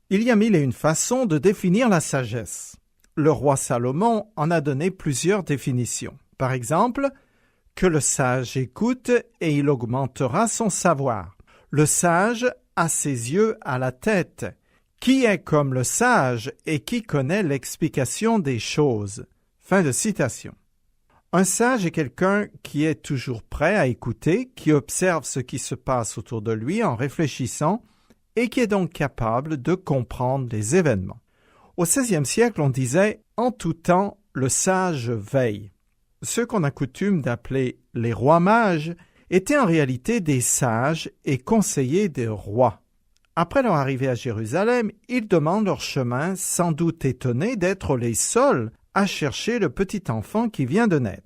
Il y a mille et une façons de définir la sagesse. Le roi Salomon en a donné plusieurs définitions. Par exemple, que le sage écoute et il augmentera son savoir. Le sage a ses yeux à la tête. Qui est comme le sage et qui connaît l'explication des choses? Fin de citation. Un sage est quelqu'un qui est toujours prêt à écouter, qui observe ce qui se passe autour de lui en réfléchissant et qui est donc capable de comprendre les événements. Au XVIe siècle, on disait « En tout temps, le sage veille ». Ceux qu'on a coutume d'appeler les rois mages étaient en réalité des sages et conseillers des rois. Après leur arrivée à Jérusalem, ils demandent leur chemin, sans doute étonnés d'être les seuls à chercher le petit enfant qui vient de naître.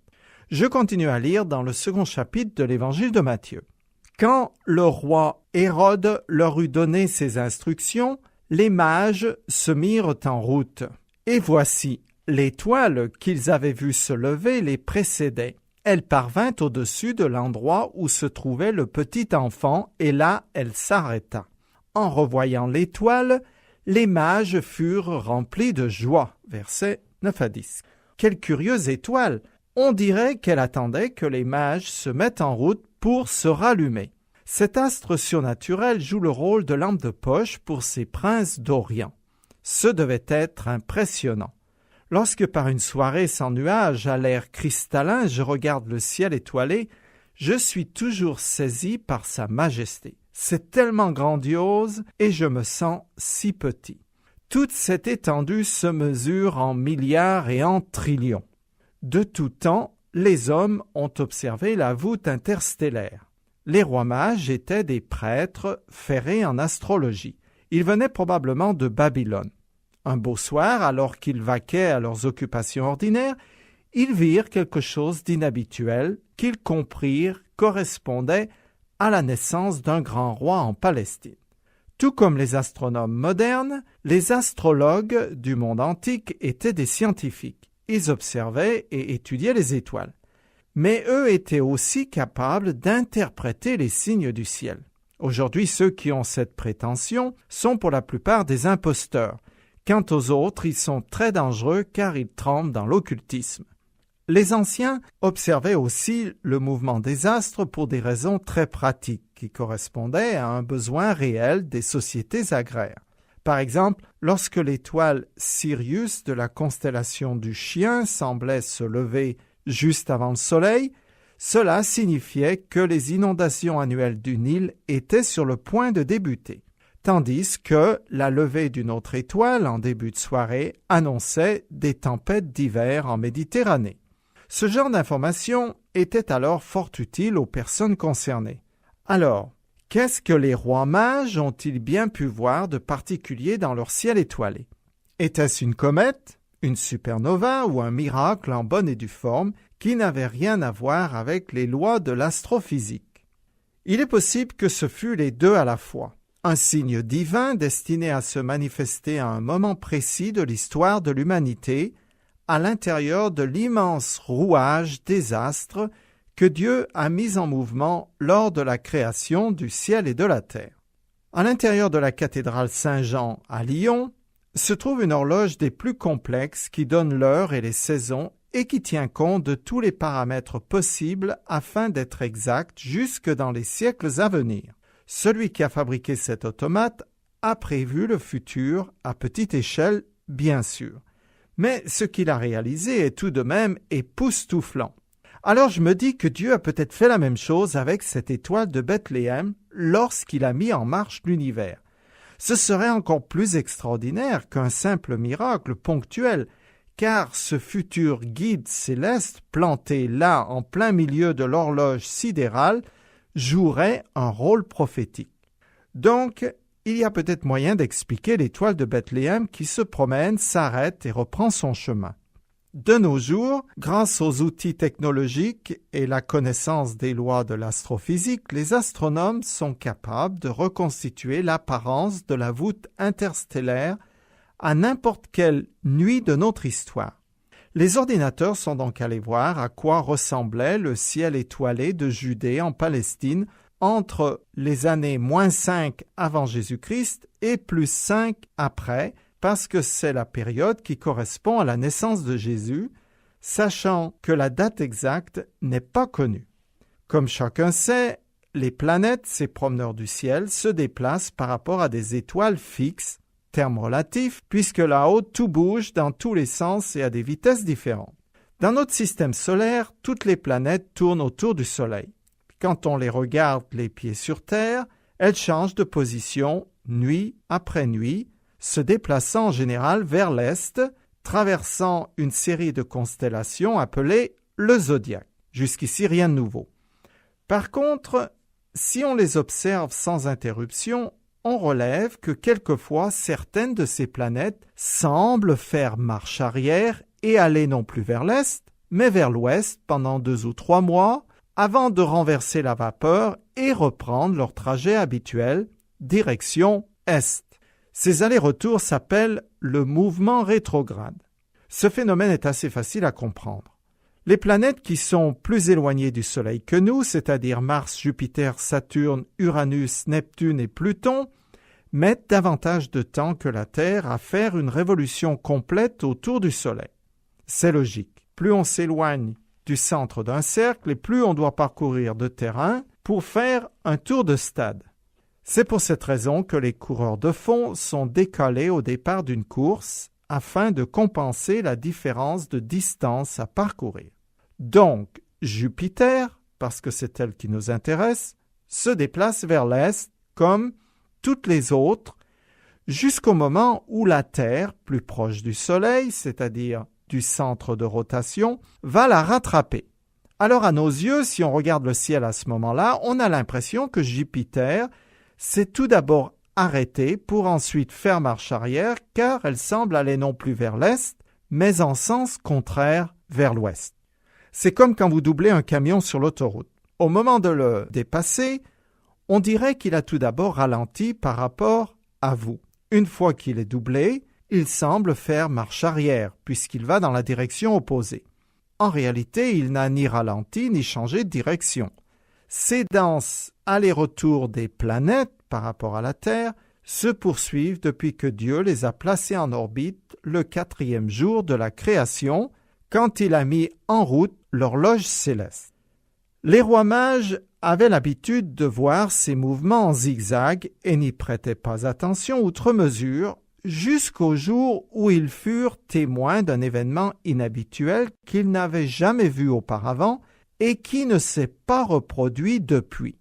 Je continue à lire dans le second chapitre de l'Évangile de Matthieu. Quand le roi Hérode leur eut donné ses instructions, les mages se mirent en route. Et voici, l'étoile qu'ils avaient vue se lever les précédait. Elle parvint au-dessus de l'endroit où se trouvait le petit enfant, et là elle s'arrêta. En revoyant l'étoile, les mages furent remplis de joie. Versets 9 à 10. Quelle curieuse étoile! On dirait qu'elle attendait que les mages se mettent en route pour se rallumer. Cet astre surnaturel joue le rôle de lampe de poche pour ces princes d'Orient. Ce devait être impressionnant. Lorsque par une soirée sans nuages, à l'air cristallin, je regarde le ciel étoilé, je suis toujours saisi par sa majesté. C'est tellement grandiose et je me sens si petit. Toute cette étendue se mesure en milliards et en trillions. De tout temps, les hommes ont observé la voûte interstellaire. Les rois mages étaient des prêtres ferrés en astrologie. Ils venaient probablement de Babylone. Un beau soir, alors qu'ils vaquaient à leurs occupations ordinaires, ils virent quelque chose d'inhabituel qu'ils comprirent correspondait à la naissance d'un grand roi en Palestine. Tout comme les astronomes modernes, les astrologues du monde antique étaient des scientifiques. Ils observaient et étudiaient les étoiles. Mais eux étaient aussi capables d'interpréter les signes du ciel. Aujourd'hui, ceux qui ont cette prétention sont pour la plupart des imposteurs. Quant aux autres, ils sont très dangereux car ils trempent dans l'occultisme. Les anciens observaient aussi le mouvement des astres pour des raisons très pratiques qui correspondaient à un besoin réel des sociétés agraires. Par exemple, lorsque l'étoile Sirius de la constellation du Chien semblait se lever juste avant le soleil, cela signifiait que les inondations annuelles du Nil étaient sur le point de débuter, tandis que la levée d'une autre étoile en début de soirée annonçait des tempêtes d'hiver en Méditerranée. Ce genre d'information était alors fort utile aux personnes concernées. Alors, qu'est-ce que les rois mages ont-ils bien pu voir de particulier dans leur ciel étoilé? Était-ce une comète, une supernova ou un miracle en bonne et due forme qui n'avait rien à voir avec les lois de l'astrophysique? Il est possible que ce fût les deux à la fois. Un signe divin destiné à se manifester à un moment précis de l'histoire de l'humanité, à l'intérieur de l'immense rouage des astres que Dieu a mis en mouvement lors de la création du ciel et de la terre. À l'intérieur de la cathédrale Saint-Jean à Lyon se trouve une horloge des plus complexes qui donne l'heure et les saisons et qui tient compte de tous les paramètres possibles afin d'être exact jusque dans les siècles à venir. Celui qui a fabriqué cet automate a prévu le futur à petite échelle, bien sûr. Mais ce qu'il a réalisé est tout de même époustouflant. Alors je me dis que Dieu a peut-être fait la même chose avec cette étoile de Bethléem lorsqu'il a mis en marche l'univers. Ce serait encore plus extraordinaire qu'un simple miracle ponctuel, car ce futur guide céleste planté là en plein milieu de l'horloge sidérale jouerait un rôle prophétique. Donc, il y a peut-être moyen d'expliquer l'étoile de Bethléem qui se promène, s'arrête et reprend son chemin. De nos jours, grâce aux outils technologiques et la connaissance des lois de l'astrophysique, les astronomes sont capables de reconstituer l'apparence de la voûte interstellaire à n'importe quelle nuit de notre histoire. Les ordinateurs sont donc allés voir à quoi ressemblait le ciel étoilé de Judée en Palestine entre les années -5 avant Jésus-Christ et +5 après, parce que c'est la période qui correspond à la naissance de Jésus, sachant que la date exacte n'est pas connue. Comme chacun sait, les planètes, ces promeneurs du ciel, se déplacent par rapport à des étoiles fixes, terme relatif, puisque là-haut tout bouge dans tous les sens et à des vitesses différentes. Dans notre système solaire, toutes les planètes tournent autour du Soleil. Quand on les regarde les pieds sur Terre, elles changent de position nuit après nuit, se déplaçant en général vers l'est, traversant une série de constellations appelées le zodiaque. Jusqu'ici, rien de nouveau. Par contre, si on les observe sans interruption, on relève que quelquefois certaines de ces planètes semblent faire marche arrière et aller non plus vers l'est, mais vers l'ouest pendant 2 ou 3 mois, avant de renverser la vapeur et reprendre leur trajet habituel, direction est. Ces allers-retours s'appellent le mouvement rétrograde. Ce phénomène est assez facile à comprendre. Les planètes qui sont plus éloignées du Soleil que nous, c'est-à-dire Mars, Jupiter, Saturne, Uranus, Neptune et Pluton, mettent davantage de temps que la Terre à faire une révolution complète autour du Soleil. C'est logique. Plus on s'éloigne du centre d'un cercle et plus on doit parcourir de terrain pour faire un tour de stade. C'est pour cette raison que les coureurs de fond sont décalés au départ d'une course afin de compenser la différence de distance à parcourir. Donc, Jupiter, parce que c'est elle qui nous intéresse, se déplace vers l'est comme toutes les autres jusqu'au moment où la Terre, plus proche du Soleil, c'est-à-dire du centre de rotation, va la rattraper. Alors à nos yeux, si on regarde le ciel à ce moment-là, on a l'impression que Jupiter s'est tout d'abord arrêtée pour ensuite faire marche arrière car elle semble aller non plus vers l'est, mais en sens contraire vers l'ouest. C'est comme quand vous doublez un camion sur l'autoroute. Au moment de le dépasser, on dirait qu'il a tout d'abord ralenti par rapport à vous. Une fois qu'il est doublé, il semble faire marche arrière puisqu'il va dans la direction opposée. En réalité, il n'a ni ralenti ni changé de direction. Ces denses allers-retours des planètes par rapport à la Terre se poursuivent depuis que Dieu les a placées en orbite le 4e jour de la création, quand il a mis en route l'horloge céleste. Les rois mages avaient l'habitude de voir ces mouvements en zigzag et n'y prêtaient pas attention outre mesure jusqu'au jour où ils furent témoins d'un événement inhabituel qu'ils n'avaient jamais vu auparavant et qui ne s'est pas reproduit depuis.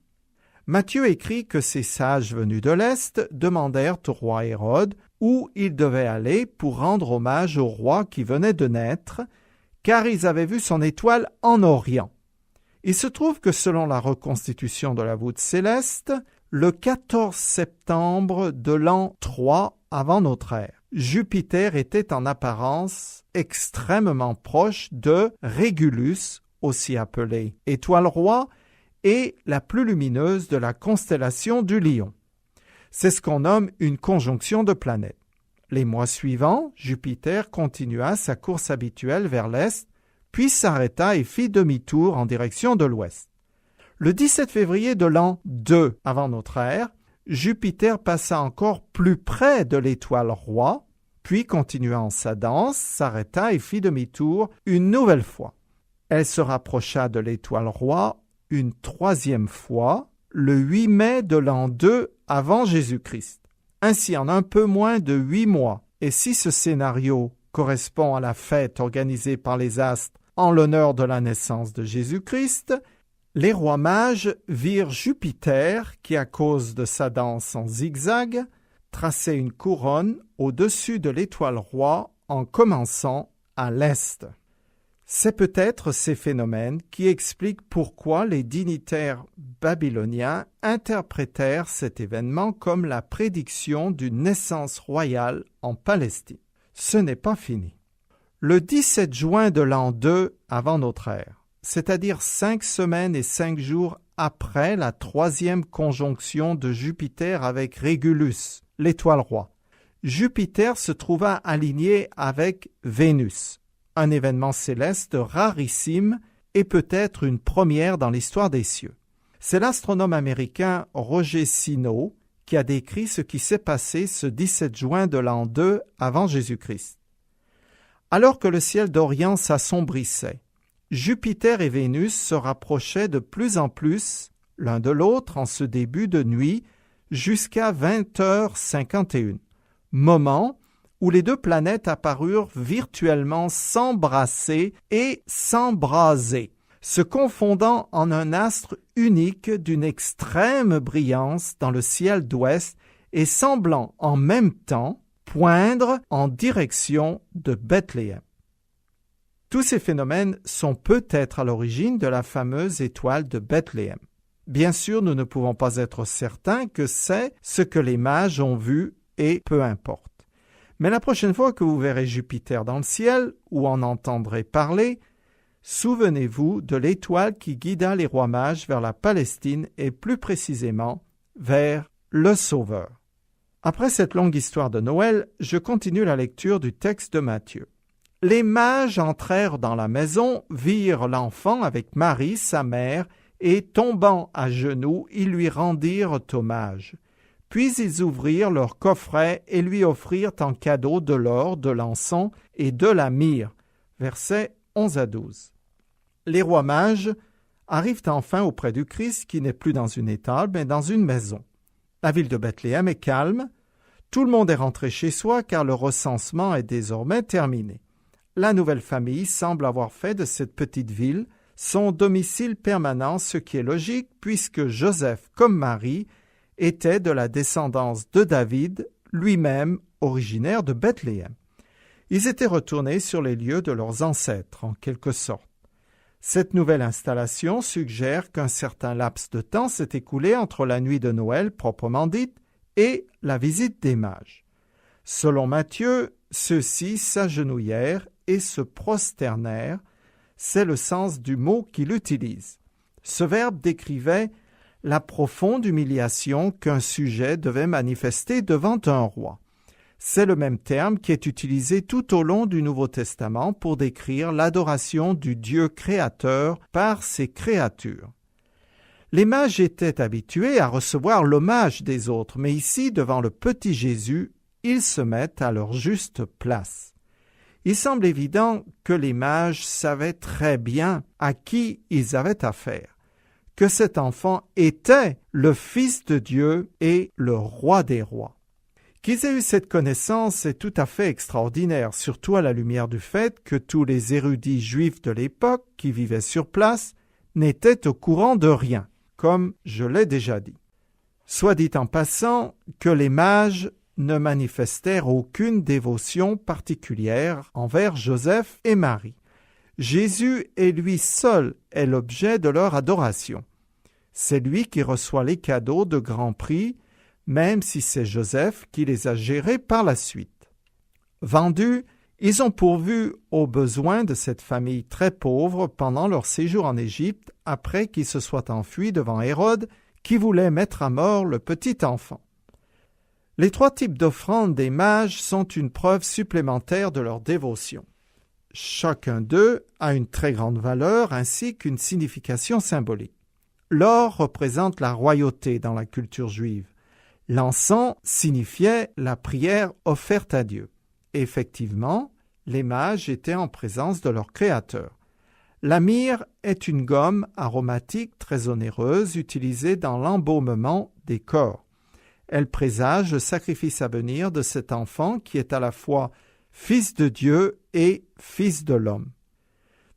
Matthieu écrit que ces sages venus de l'Est demandèrent au roi Hérode où il devait aller pour rendre hommage au roi qui venait de naître, car ils avaient vu son étoile en Orient. Il se trouve que selon la reconstitution de la voûte céleste, le 14 septembre de l'an 3 avant notre ère, Jupiter était en apparence extrêmement proche de Régulus, aussi appelée étoile roi, et la plus lumineuse de la constellation du Lion. C'est ce qu'on nomme une conjonction de planètes. Les mois suivants, Jupiter continua sa course habituelle vers l'est, puis s'arrêta et fit demi-tour en direction de l'ouest. Le 17 février de l'an 2 avant notre ère, Jupiter passa encore plus près de l'étoile roi, puis continuant sa danse, s'arrêta et fit demi-tour une nouvelle fois. Elle se rapprocha de l'étoile roi une 3e fois, le 8 mai de l'an 2 avant Jésus-Christ. Ainsi, en un peu moins de 8 mois, et si ce scénario correspond à la fête organisée par les astres en l'honneur de la naissance de Jésus-Christ, les rois mages virent Jupiter, qui à cause de sa danse en zigzag, traçait une couronne au-dessus de l'étoile roi en commençant à l'est. C'est peut-être ces phénomènes qui expliquent pourquoi les dignitaires babyloniens interprétèrent cet événement comme la prédiction d'une naissance royale en Palestine. Ce n'est pas fini. Le 17 juin de l'an 2 avant notre ère, c'est-à-dire 5 semaines et 5 jours après la 3e conjonction de Jupiter avec Régulus, l'étoile roi, Jupiter se trouva aligné avec Vénus, un événement céleste rarissime et peut-être une première dans l'histoire des cieux. C'est l'astronome américain Roger Sinow qui a décrit ce qui s'est passé ce 17 juin de l'an 2 avant Jésus-Christ. Alors que le ciel d'Orient s'assombrissait, Jupiter et Vénus se rapprochaient de plus en plus l'un de l'autre en ce début de nuit jusqu'à 20h51, moment où les deux planètes apparurent virtuellement s'embrasser et s'embraser, se confondant en un astre unique d'une extrême brillance dans le ciel d'ouest et semblant en même temps poindre en direction de Bethléem. Tous ces phénomènes sont peut-être à l'origine de la fameuse étoile de Bethléem. Bien sûr, nous ne pouvons pas être certains que c'est ce que les mages ont vu et peu importe. Mais la prochaine fois que vous verrez Jupiter dans le ciel ou en entendrez parler, souvenez-vous de l'étoile qui guida les rois mages vers la Palestine et plus précisément vers le Sauveur. Après cette longue histoire de Noël, je continue la lecture du texte de Matthieu. Les mages entrèrent dans la maison, virent l'enfant avec Marie, sa mère, et tombant à genoux, ils lui rendirent hommage. Puis ils ouvrirent leur coffret et lui offrirent en cadeau de l'or, de l'encens et de la myrrhe. Versets 11 à 12. Les rois mages arrivent enfin auprès du Christ qui n'est plus dans une étable mais dans une maison. La ville de Bethléem est calme. Tout le monde est rentré chez soi car le recensement est désormais terminé. La nouvelle famille semble avoir fait de cette petite ville son domicile permanent, ce qui est logique puisque Joseph comme Marie étaient de la descendance de David, lui-même originaire de Bethléem. Ils étaient retournés sur les lieux de leurs ancêtres, en quelque sorte. Cette nouvelle installation suggère qu'un certain laps de temps s'est écoulé entre la nuit de Noël proprement dite et la visite des mages. Selon Matthieu, ceux-ci s'agenouillèrent et se prosternèrent, c'est le sens du mot qu'il utilise. Ce verbe décrivait la profonde humiliation qu'un sujet devait manifester devant un roi. C'est le même terme qui est utilisé tout au long du Nouveau Testament pour décrire l'adoration du Dieu créateur par ses créatures. Les mages étaient habitués à recevoir l'hommage des autres, mais ici, devant le petit Jésus, ils se mettent à leur juste place. Il semble évident que les mages savaient très bien à qui ils avaient affaire, que cet enfant était le Fils de Dieu et le Roi des rois. Qu'ils aient eu cette connaissance est tout à fait extraordinaire, surtout à la lumière du fait que tous les érudits juifs de l'époque qui vivaient sur place n'étaient au courant de rien, comme je l'ai déjà dit. Soit dit en passant que les mages ne manifestèrent aucune dévotion particulière envers Joseph et Marie. Jésus et lui seul est l'objet de leur adoration. C'est lui qui reçoit les cadeaux de grand prix, même si c'est Joseph qui les a gérés par la suite. Vendus, ils ont pourvu aux besoins de cette famille très pauvre pendant leur séjour en Égypte après qu'ils se soient enfuis devant Hérode qui voulait mettre à mort le petit enfant. Les trois types d'offrandes des mages sont une preuve supplémentaire de leur dévotion. Chacun d'eux a une très grande valeur ainsi qu'une signification symbolique. L'or représente la royauté dans la culture juive. L'encens signifiait la prière offerte à Dieu. Effectivement, les mages étaient en présence de leur Créateur. La myrrhe est une gomme aromatique très onéreuse utilisée dans l'embaumement des corps. Elle présage le sacrifice à venir de cet enfant qui est à la fois Fils de Dieu et Fils de l'homme.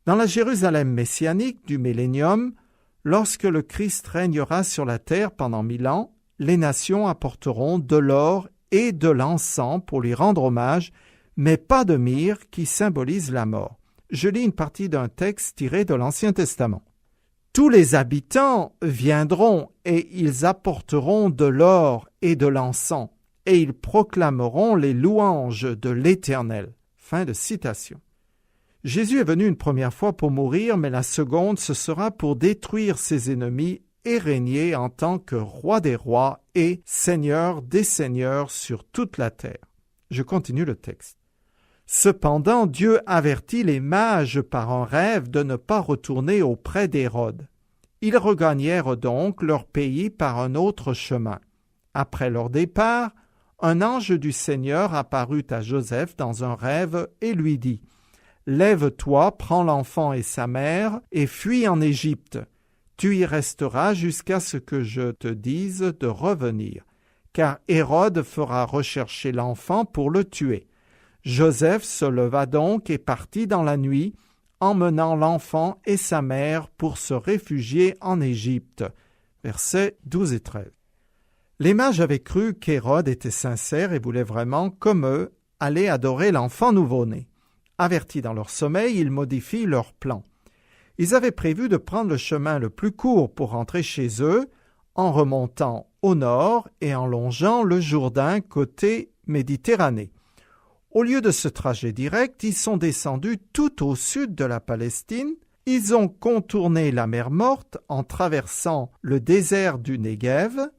Dans la Jérusalem messianique du millénium, lorsque le Christ régnera sur la terre pendant 1000 ans, les nations apporteront de l'or et de l'encens pour lui rendre hommage, mais pas de myrrhe qui symbolise la mort. Je lis une partie d'un texte tiré de l'Ancien Testament. Tous les habitants viendront et ils apporteront de l'or et de l'encens, et ils proclameront les louanges de l'Éternel. Fin de citation. Jésus est venu une première fois pour mourir, mais la seconde, ce sera pour détruire ses ennemis et régner en tant que roi des rois et seigneur des seigneurs sur toute la terre. Je continue le texte. Cependant, Dieu avertit les mages par un rêve de ne pas retourner auprès d'Hérode. Ils regagnèrent donc leur pays par un autre chemin. Après leur départ, un ange du Seigneur apparut à Joseph dans un rêve et lui dit « Lève-toi, prends l'enfant et sa mère, et fuis en Égypte. Tu y resteras jusqu'à ce que je te dise de revenir, car Hérode fera rechercher l'enfant pour le tuer. » Joseph se leva donc et partit dans la nuit, emmenant l'enfant et sa mère pour se réfugier en Égypte. Versets 12 et 13. Les mages avaient cru qu'Hérode était sincère et voulait vraiment, comme eux, aller adorer l'enfant nouveau-né. Avertis dans leur sommeil, ils modifient leur plan. Ils avaient prévu de prendre le chemin le plus court pour rentrer chez eux, en remontant au nord et en longeant le Jourdain côté Méditerranée. Au lieu de ce trajet direct, ils sont descendus tout au sud de la Palestine. Ils ont contourné la mer Morte en traversant le désert du Néguev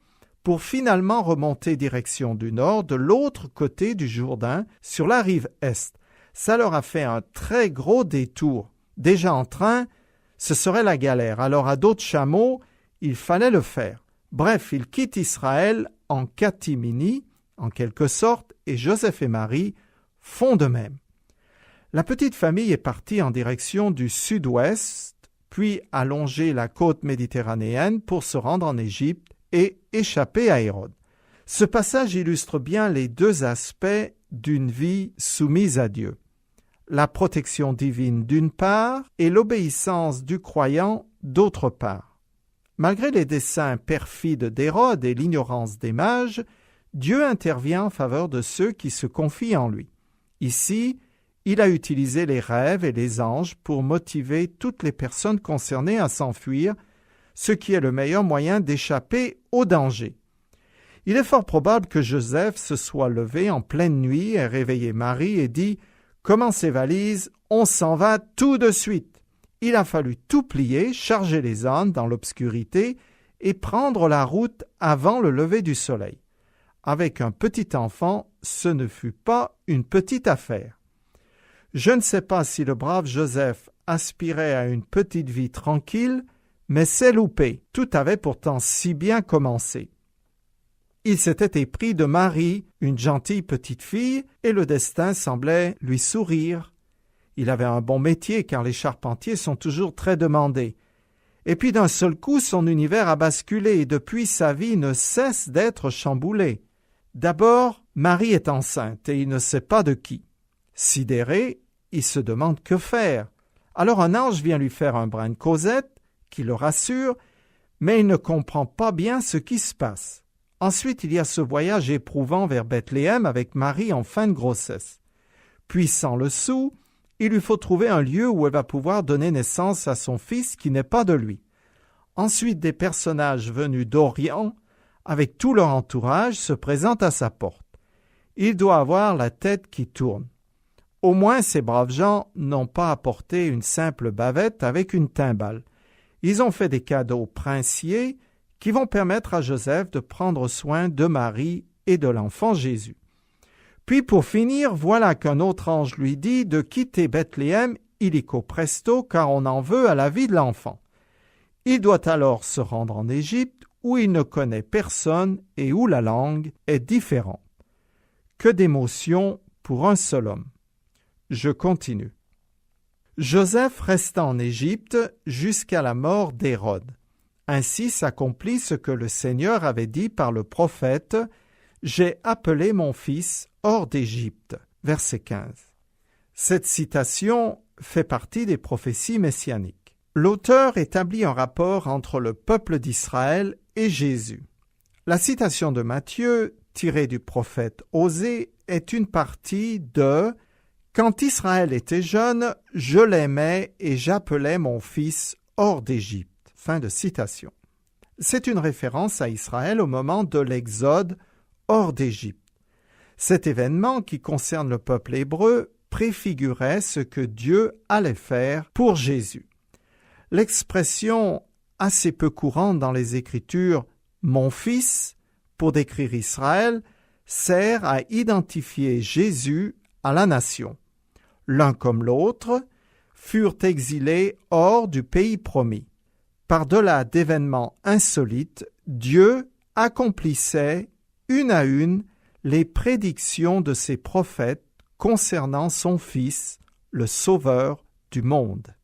pour finalement remonter direction du nord de l'autre côté du Jourdain sur la rive est. Ça leur a fait un très gros détour. Déjà en train, ce serait la galère. Alors à dos de chameau, il fallait le faire. Bref, ils quittent Israël en catimini, en quelque sorte, et Joseph et Marie font de même. La petite famille est partie en direction du sud-ouest, puis a longé la côte méditerranéenne pour se rendre en Égypte et échapper à Hérode. Ce passage illustre bien les deux aspects d'une vie soumise à Dieu. La protection divine d'une part et l'obéissance du croyant d'autre part. Malgré les desseins perfides d'Hérode et l'ignorance des mages, Dieu intervient en faveur de ceux qui se confient en lui. Ici, il a utilisé les rêves et les anges pour motiver toutes les personnes concernées à s'enfuir, ce qui est le meilleur moyen d'échapper au danger. Il est fort probable que Joseph se soit levé en pleine nuit et réveillé Marie et dit « Comment ces valises, on s'en va tout de suite !» Il a fallu tout plier, charger les ânes dans l'obscurité et prendre la route avant le lever du soleil. Avec un petit enfant, ce ne fut pas une petite affaire. Je ne sais pas si le brave Joseph aspirait à une petite vie tranquille, mais c'est loupé. Tout avait pourtant si bien commencé. Il s'était épris de Marie, une gentille petite fille, et le destin semblait lui sourire. Il avait un bon métier car les charpentiers sont toujours très demandés. Et puis d'un seul coup, son univers a basculé et depuis sa vie ne cesse d'être chamboulée. D'abord, Marie est enceinte et il ne sait pas de qui. Sidéré, il se demande que faire. Alors un ange vient lui faire un brin de causette, qui le rassure, mais il ne comprend pas bien ce qui se passe. Ensuite, il y a ce voyage éprouvant vers Bethléem avec Marie en fin de grossesse. Puis, sans le sou, il lui faut trouver un lieu où elle va pouvoir donner naissance à son fils qui n'est pas de lui. Ensuite, des personnages venus d'Orient, avec tout leur entourage, se présentent à sa porte. Il doit avoir la tête qui tourne. Au moins, ces braves gens n'ont pas apporté une simple bavette avec une timbale. Ils ont fait des cadeaux princiers qui vont permettre à Joseph de prendre soin de Marie et de l'enfant Jésus. Puis pour finir, voilà qu'un autre ange lui dit de quitter Bethléem illico presto car on en veut à la vie de l'enfant. Il doit alors se rendre en Égypte où il ne connaît personne et où la langue est différente. Que d'émotions pour un seul homme. Je continue. Joseph resta en Égypte jusqu'à la mort d'Hérode. Ainsi s'accomplit ce que le Seigneur avait dit par le prophète « J'ai appelé mon fils hors d'Égypte » verset 15. Cette citation fait partie des prophéties messianiques. L'auteur établit un rapport entre le peuple d'Israël et Jésus. La citation de Matthieu, tirée du prophète Osée, est une partie de « Quand Israël était jeune, je l'aimais et j'appelais mon fils hors d'Égypte ». Fin de citation. C'est une référence à Israël au moment de l'Exode hors d'Égypte. Cet événement qui concerne le peuple hébreu préfigurait ce que Dieu allait faire pour Jésus. L'expression assez peu courante dans les Écritures « mon fils » pour décrire Israël sert à identifier Jésus à la nation. L'un comme l'autre furent exilés hors du pays promis. Par-delà d'événements insolites, Dieu accomplissait une à une les prédictions de ses prophètes concernant son Fils, le Sauveur du monde.